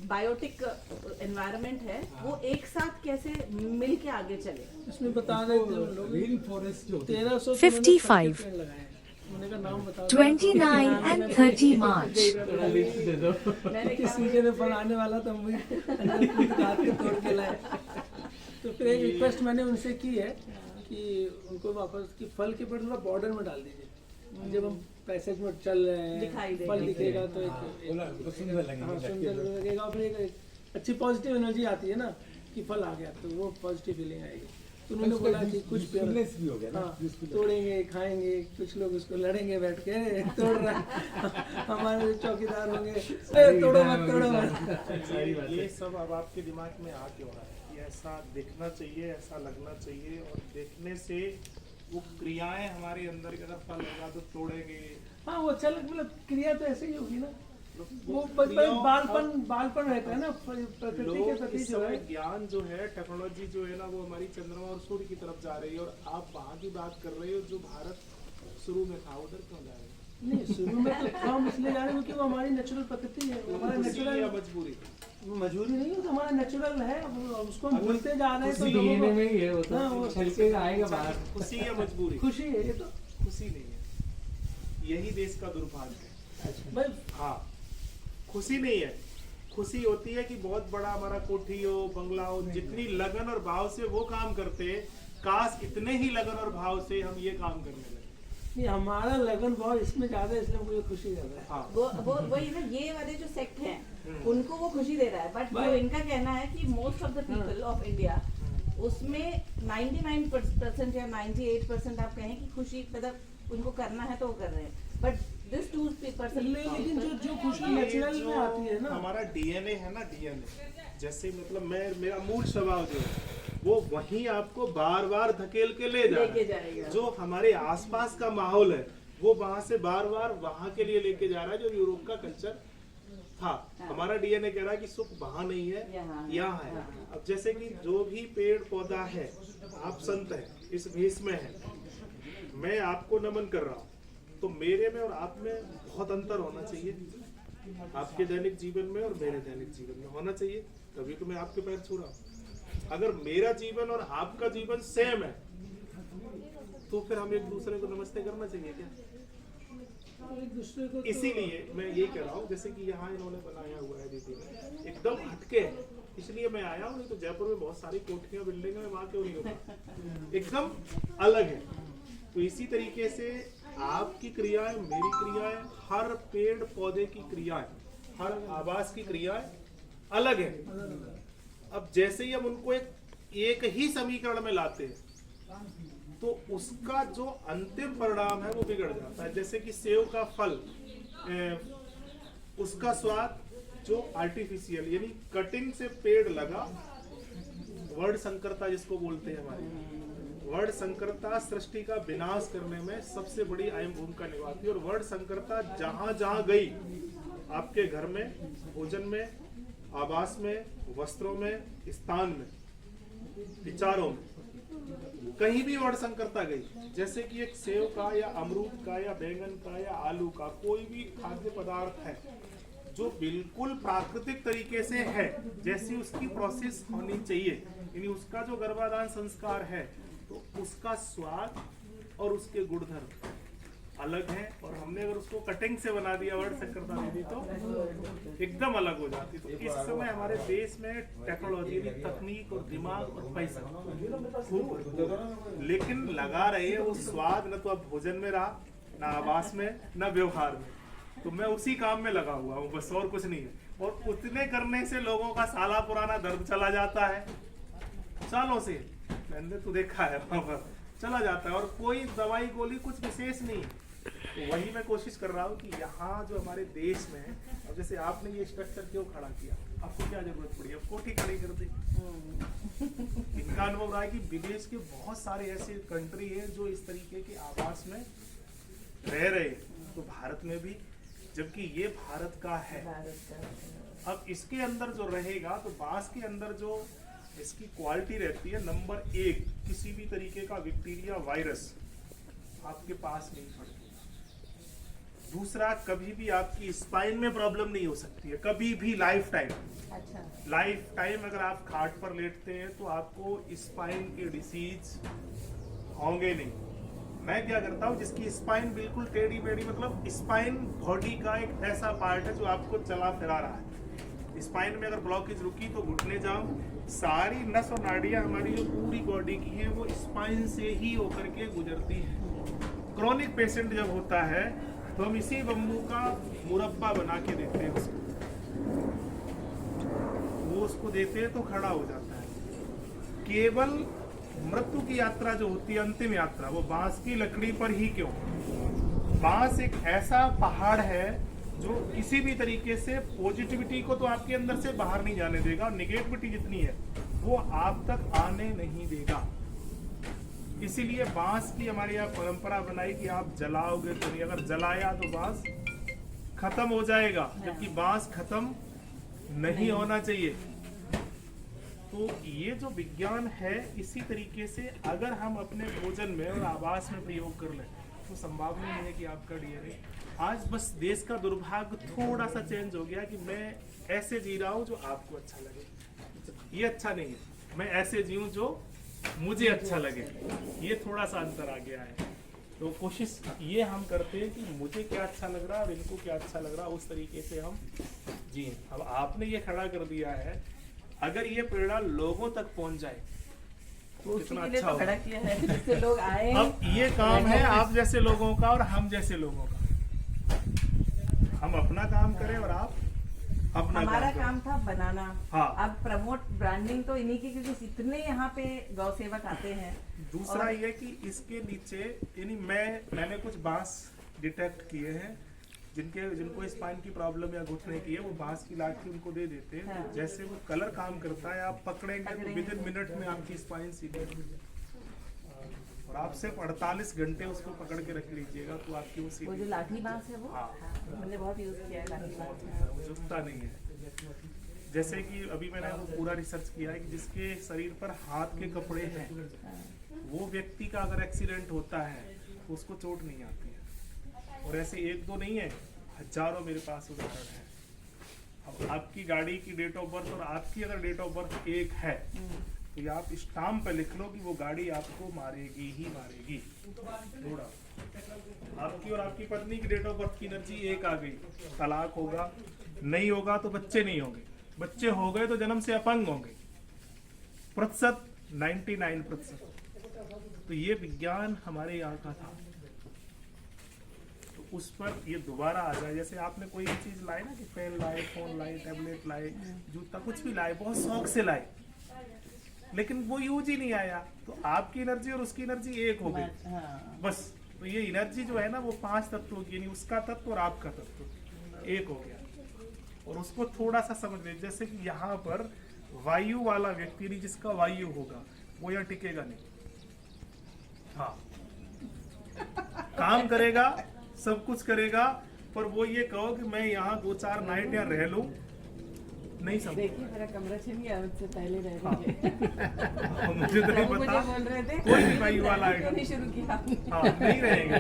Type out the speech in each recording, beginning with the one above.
Biotic environment है वो एक साथ कैसे मिल के आगे चले। इसमें बता रहे थे हम लोग रेन फॉरेस्ट जो 1300 55 पेड़ लगाए हैं। उन्होंने का नाम बता 29 and 30 March. मैंने किस कहा सीजन में फल आने वाला था, वही अंदर खुद काट के तोड़ के लाए। तो फिर एक रिक्वेस्ट मैंने उनसे की है कि उनको वापस कि फल के पेड़ थोड़ा बॉर्डर में डाल दीजिए। जब हम पैसेज में चल रहे दिखाई हैं देगा। फल दिखेगा तो सुंदर हाँ, लगेंगे। सुंदर लगेगा। फिर एक अच्छी पॉजिटिव एनर्जी आती है ना कि फल आ गया, तो वो पॉजिटिव फीलिंग आएगी। तो उन्होंने बोला कि कुछ पेड़ Usefulness भी हो गया ना, हाँ, usefulness। तोड़ेंगे खाएंगे, कुछ लोग उसको लड़ेंगे बैठ के तोड़ रहा है। हमारे जो चौकीदार होंगे तोड़ो मत तोड़ो मत। ये सब अब आपके दिमाग में आ क्यों रहा है कि ऐसा दिखना चाहिए, ऐसा लगना चाहिए, और देखने से वो क्रियाएं हमारे अंदर के अगर फल होगा तो तोड़ेंगे। हाँ वो अच्छा मतलब क्रिया तो ऐसे ही होगी ना, वो क्रियाओं- बालपन रहता है ना प्रकृति के लोग प्रति इस जो है। समय ज्ञान जो है, टेक्नोलॉजी जो है ना, वो हमारी चंद्रमा और सूर्य की तरफ जा रही है, और आप वहाँ की बात कर रहे हो जो भारत शुरू में था, उधर क्यों जा रहे हो? नहीं शुरू में तो हम इसलिए जा रहे हैं क्योंकि वो हमारी नेचुरल प्रकृति है, वो हमारा खुशी या नेचुरल मजबूरी? मजबूरी नहीं है, तो हमारा नेचुरल है। अब उसको हम भूलते जा रहे हैं तो खुशी लोगों लेने को में ये होता हाँ, है, वो छलके आएगा बाहर। खुशी या मजबूरी? खुशी है ये तो। खुशी नहीं है, यही देश का दुर्भाग्य है। भाई हाँ, खुशी नहीं है। खुशी होती है कि बहुत बड़ा हमारा कोठी हो, बंगला हो, जितनी लगन और भाव से वो काम करते हैं, काश इतने ही लगन और भाव से हम ये काम करने लगे। ये हमारा लगन बहुत इसमें ज्यादा है, इसलिए मुझे खुशी कर रहा है। हाँ, वो वही ना, ये वाले जो सेक्ट हैं उनको वो खुशी दे रहा है, बट जो इनका कहना है कि most of the people of India उसमें 99% या 98% आप कहें कि खुशी मतलब उनको करना है तो वो कर रहे हैं, बट दिस 2% लेकिन जो खुशी नेचुरल जो में आती है ना, हमारा डीएनए है ना, डीएनए जैसे मतलब मेरा मूल स्वभाव जो है वो वहीं आपको बार बार धकेल के ले लेके जा रहा जाएगा। है। जो हमारे आसपास का माहौल है वो वहां से बार बार वहां के लिए लेके जा रहा है, जो यूरोप का कल्चर था। हमारा डीएनए कह रहा है कि सुख वहां नहीं है, यहाँ है। अब जैसे कि जो भी पेड़ पौधा है, आप संत हैं, इस भेष में है, मैं आपको नमन कर रहा हूँ, तो मेरे में और आप में बहुत अंतर होना चाहिए। आपके दैनिक जीवन में और मेरे दैनिक जीवन में होना चाहिए, तभी तो मैं आपके पैर छू रहा हूँ। अगर मेरा जीवन और आपका जीवन सेम है तो फिर हम एक दूसरे को नमस्ते करना चाहिए क्या? एक दूसरे को इसीलिए मैं ये कह रहा हूँ, जैसे कि यहाँ इन्होंने बनाया हुआ है दीदी ने, एकदम हटके है, इसलिए मैं आया हूँ। नहीं तो जयपुर में बहुत सारी कोठियां बिल्डिंग है, वहाँ क्यों नहीं होगा, एकदम अलग है। तो इसी तरीके से आपकी क्रियाएं, मेरी क्रियाएं, हर पेड़ पौधे की क्रियाएं, हर आवास की क्रियाएं अलग है। अब जैसे ही हम उनको एक ही समीकरण में लाते हैं तो उसका जो अंतिम परिणाम है वो बिगड़ जाता है। जैसे कि सेव का फल, उसका स्वाद जो आर्टिफिशियल यानी कटिंग से पेड़ लगा, वर्ण संकरता जिसको बोलते हैं, हमारी वर्ण संकरता सृष्टि का विनाश करने में सबसे बड़ी अहम भूमिका निभाती है। और वर्ण संकरता जहां जहां गई, आपके घर में, भोजन में, आवास में, वस्त्रों में, स्थान में, विचारों में, कहीं भी वर्ण संकरता गई, जैसे कि एक सेव का या अमरूद का या बैंगन का या आलू का कोई भी खाद्य पदार्थ है जो बिल्कुल प्राकृतिक तरीके से है, जैसी उसकी प्रोसेस होनी चाहिए, यानी उसका जो गर्भाधान संस्कार है, तो उसका स्वाद और उसके गुणधर्म अलग है। और हमने अगर उसको कटिंग से बना दिया, वर्ण संकरता दे दी, तो एकदम अलग हो जाती। तो इस समय हमारे देश में टेक्नोलॉजी, तकनीक और दिमाग और पैसा खूब, लेकिन लगा रहे हैं वो स्वाद, न तो अब भोजन में रहा, न आवास में, न व्यवहार में। तो मैं उसी काम में लगा हुआ हूँ, बस और कुछ नहीं है। और उतने करने से लोगों का साला पुराना दर्द चला जाता है, सालों से मैंने तो देखा है, चला जाता है, और कोई दवाई गोली कुछ विशेष नहीं है। तो वही मैं कोशिश कर रहा हूँ कि यहाँ जो हमारे देश में है, अब जैसे आपने ये स्ट्रक्चर क्यों खड़ा किया, आपको क्या जरूरत पड़ी, अब कोठी खड़ी कर दी। इनका अनुभव रहा है कि विदेश के बहुत सारे ऐसे कंट्री है जो इस तरीके के आवास में रह रहे हैं, तो भारत में भी, जबकि ये भारत का है। अब इसके अंदर जो रहेगा, तो बांस के अंदर जो इसकी क्वालिटी रहती है, नंबर 1, किसी भी तरीके का बैक्टीरिया, वायरस आपके पास नहीं पड़ती। दूसरा, कभी भी आपकी स्पाइन में प्रॉब्लम नहीं हो सकती है, कभी भी लाइफ टाइम। अच्छा, लाइफ टाइम अगर आप खाट पर लेटते हैं तो आपको स्पाइन के डिसीज होंगे नहीं। मैं क्या करता हूँ, जिसकी स्पाइन बिल्कुल टेढ़ी मेढ़ी, मतलब स्पाइन बॉडी का एक ऐसा पार्ट है जो आपको चला फिरा रहा है। स्पाइन में अगर ब्लॉकेज रुकी तो घुटने जाम, सारी नस और नाड़ियाँ हमारी जो पूरी बॉडी की हैं वो स्पाइन से ही होकर के गुजरती हैं। क्रॉनिक पेशेंट जब होता है तो हम इसी बम्बू का मुरब्बा बना के देते हैं उसको, वो उसको देते हैं तो खड़ा हो जाता है। केवल मृत्यु की यात्रा जो होती है, अंतिम यात्रा, वो बांस की लकड़ी पर ही क्यों? बांस एक ऐसा पहाड़ है जो किसी भी तरीके से पॉजिटिविटी को तो आपके अंदर से बाहर नहीं जाने देगा, और निगेटिविटी जितनी है वो आप तक आने नहीं देगा। इसीलिए बांस की हमारे यहाँ परंपरा बनाई कि आप जलाओगे तो नहीं, अगर जलाया तो बांस खत्म हो जाएगा, जबकि बांस खत्म नहीं होना चाहिए। तो ये जो विज्ञान है, इसी तरीके से अगर हम अपने भोजन में और आवास में प्रयोग कर लें तो संभावना नहीं है कि आपका डीएनए। आज बस देश का दुर्भाग्य थोड़ा सा चेंज हो गया कि मैं ऐसे जी रहा हूँ जो आपको अच्छा लगे, ये अच्छा नहीं है। मैं ऐसे जीऊँ जो मुझे अच्छा लगे, ये थोड़ा सा अंतर आ गया है। तो कोशिश ये हम करते हैं कि मुझे क्या अच्छा लग रहा है और इनको क्या अच्छा लग रहा है, उस तरीके से हम जी। अब आपने ये खड़ा कर दिया है, अगर ये प्रेरणा लोगों तक पहुंच जाए तो कितना अच्छा तो खड़ा होगा। किया है जिससे लोग आए। अब ये काम है आप जैसे लोगों का और हम जैसे लोगों का। हम अपना काम करें और आप अपना हमारा करें। काम था बनाना। हाँ। अब प्रमोट ब्रांडिंग तो इन्हीं की, क्योंकि इतने यहाँ पे गौ सेवक आते हैं। दूसरा और ये कि इसके नीचे यानी मैंने कुछ बांस डिटेक्ट किए हैं जिनको स्पाइन की प्रॉब्लम या घुटने की है, वो बांस की लाठी उनको दे देते हैं। हाँ। जैसे वो कलर काम करता है, आप पकड़ेंगे तो विद इन मिनट में आपकी स्पाइन सीधी होगी। और आप सिर्फ 48 घंटे उसको पकड़ के रख लीजिएगा तो आपकी वो वो सीधी। जो लाठी बांस है वो, हाँ। हमने बहुत यूज किया है लाठी बांस। वो झुकता नहीं है। जैसे कि अभी मैंने वो पूरा रिसर्च किया है कि जिसके शरीर पर हाथ के कपड़े हैं, वो व्यक्ति का अगर एक्सीडेंट होता है तो उसको चोट नहीं आती है। और ऐसे एक दो नहीं है, हजारों मेरे पास उदाहरण है। अब आपकी गाड़ी की डेट ऑफ बर्थ और आपकी अगर डेट ऑफ बर्थ एक है तो ये आप स्टाम्प पे लिख लो कि वो गाड़ी आपको मारेगी ही मारेगी। थोड़ा आपकी और आपकी पत्नी की डेट ऑफ बर्थ की एनर्जी एक आ गई, तलाक होगा, नहीं होगा तो बच्चे नहीं होंगे, बच्चे हो गए तो जन्म से अपंग होंगे। प्रतिशत 99%। तो ये विज्ञान हमारे यहाँ का था, तो उस पर ये दोबारा आ जाए। जैसे आपने कोई भी चीज लाए ना, कि पेन लाए, फोन लाए, टैबलेट लाए, जूता, कुछ भी लाए, बहुत शौक से लाए, लेकिन वो यूज ही नहीं आया, तो आपकी एनर्जी और उसकी एनर्जी एक हो गई। हाँ। बस, तो ये एनर्जी जो है ना वो 5 तत्वों की, यानी उसका तत्व और आपका तत्व एक हो गया। और उसको थोड़ा सा समझ ले, जैसे कि यहाँ पर वायु वाला व्यक्ति नहीं, जिसका वायु होगा वो यहाँ टिकेगा नहीं। हाँ, काम करेगा, सब कुछ करेगा, पर वो ये कहो कि मैं यहाँ 2-4 नाइट यहाँ रह लूं, नहीं समझ। देखिए मेरा कमरा छिन गया, मुझसे पहले रह हाँ। रही मुझे तो नहीं मुझे पता, बोल रहे थे कोई भी वायु वाला आएगा। क्यों नहीं शुरू किया आपने? हाँ, नहीं रहेंगे।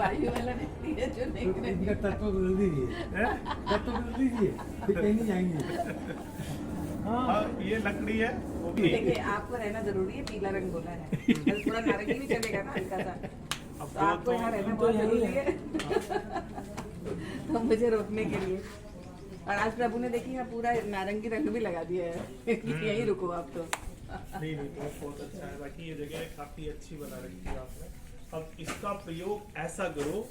वायु वाला व्यक्ति है जो नहीं इनका रहेगा। तत्व बदल दीजिए, हैं? तत्व बदल दीजिए, फिर कहीं नहीं जाएंगे। हाँ, ये लकड़ी है, वो भी देखिए आपको रहना जरूरी है, पीला रंग बोला है, बस थोड़ा नारंगी भी चलेगा ना हल्का सा, अब तो आपको यहाँ रहना बहुत जरूरी है। तो मुझे रोकने के लिए, और आज प्रभु ने देखी है पूरा नारंगी रंग भी लगा दिया है कि यहीं रुको आप तो। नहीं, बहुत अच्छा है। बाकी ये जगह काफी अच्छी बना रखी है आपने। अब इसका प्रयोग ऐसा करो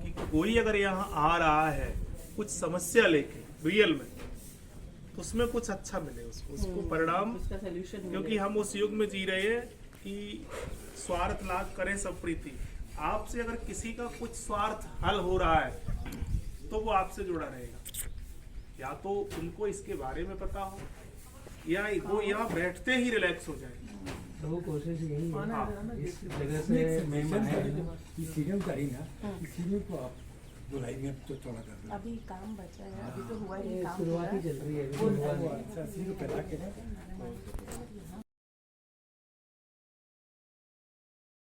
कि कोई अगर यहाँ आ रहा है कुछ समस्या लेके रियल में, तो उसमें कुछ अच्छा मिले उसको परिणाम। उसका सॉल्यूशन, क्योंकि हम उस युग में जी रहे हैं कि स्वार्थ लाभ करें सब प्रीति। आपसे अगर किसी का कुछ स्वार्थ हल हो रहा है तो वो आपसे जुड़ा रहेगा, या तो उनको इसके बारे में पता हो, या वो यहाँ बैठते ही रिलैक्स हो जाए। तो वो कोशिश यही है, हाँ। इस जगह से मैं आया हूँ, ये सीढ़ियों का ही ना, इस सीढ़ियों को आप बुलाएंगे तो थोड़ा कर दो। अभी काम बचा है, अभी तो हुआ ही काम, शुरुआत ही चल रही है, बोल वो रहा है। अच्छा सीढ़ी को फैला के